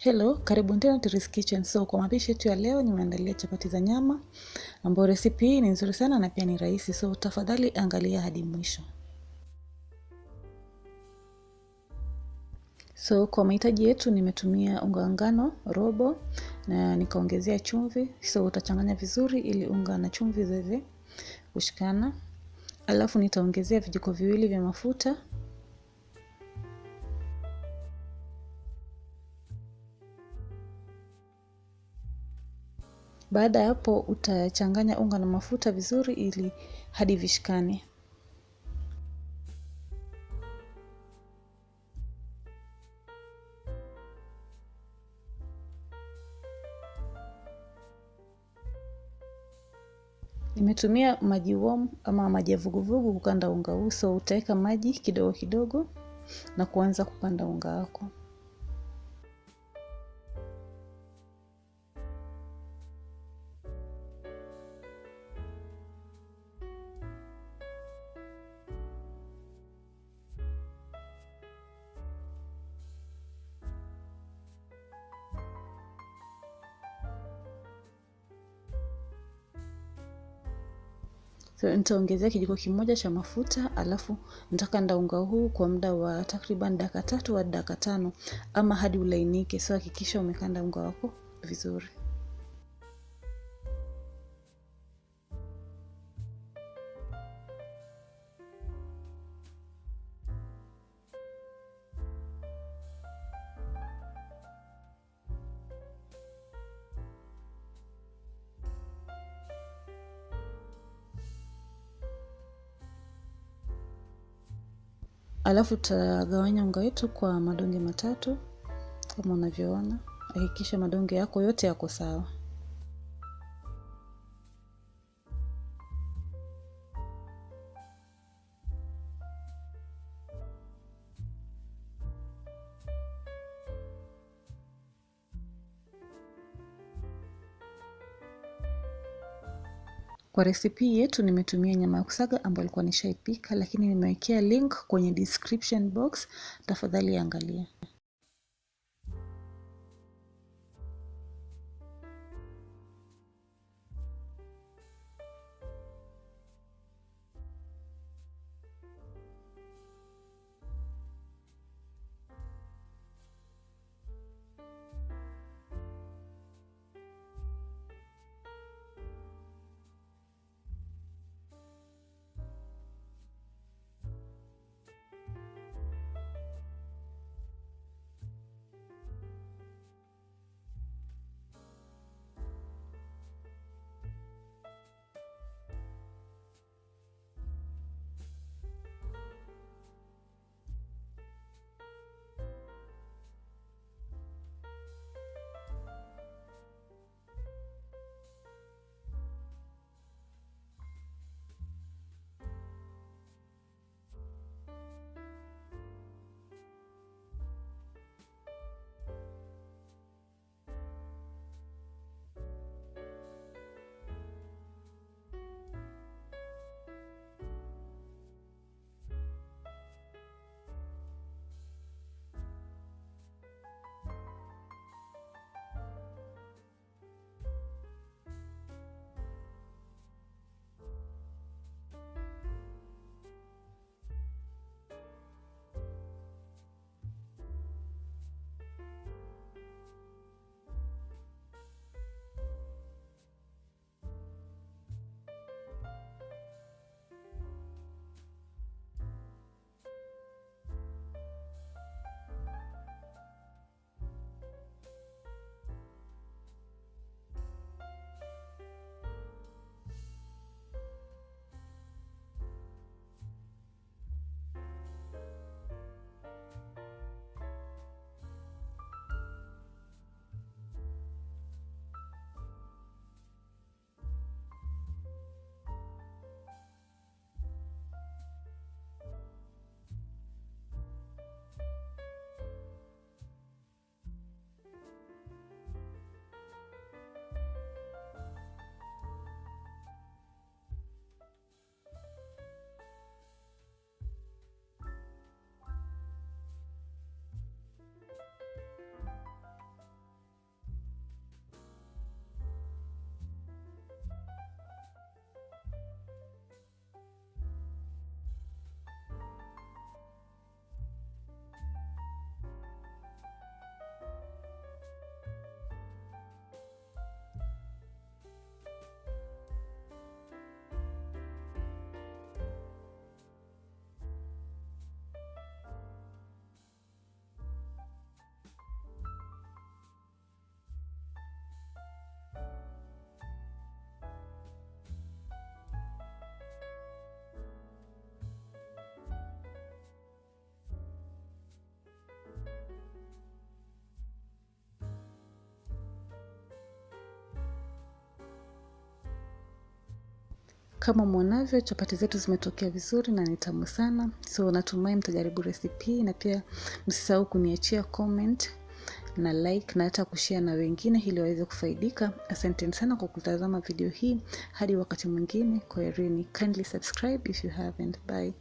Hello, karibu tena Tiris Kitchen. So kwa mapishi yetu ya leo nimeandalia chapati za nyama, ambayo recipe hii ni nzuri sana na pia ni rahisi. So tafadhali angalia hadi mwisho. So kwa mahitaji yetu nimetumia unga wa ngano robo na nikaongezea chumvi. So utachanganya vizuri ili unga na chumvi ziweze kushikana. Alafu nitaongezea vijiko viwili vya mafuta. Baada ya hapo utachanganya unga na mafuta vizuri ili hadi vishikane. Nimetumia maji warm ama maji ya vuguvugu kukanda unga huu. So utaweka maji kidogo kidogo na kuanza kukanda unga wako. So nitaongezea kijiko kimoja cha mafuta, alafu nitakanda unga huu kwa muda wa takriban dakika 3 hadi dakika 5 ama hadi ulainike. So hakikisha umekanda unga wako vizuri. Alafu tutagawanya unga wetu kwa madonge matatu kama unavyoona. Hakikisha madonge yako yote yako sawa. Kwa recipe yetu nimetumia nyama ya kusaga ambayo nilikuwa nishaipika, lakini nimewekea link kwenye description box, tafadhali angalia. Kama mwanavyo, chapati zetu zimetokea vizuri na ni tamu sana. So natumai mtajaribu recipe, na pia msisahau kuniachia comment na like na hata kushare na wengine ili waweze kufaidika. Asanteni sana kwa kutazama video hii. Hadi wakati mwingine, kwaherini. Kindly subscribe if you haven't. Bye.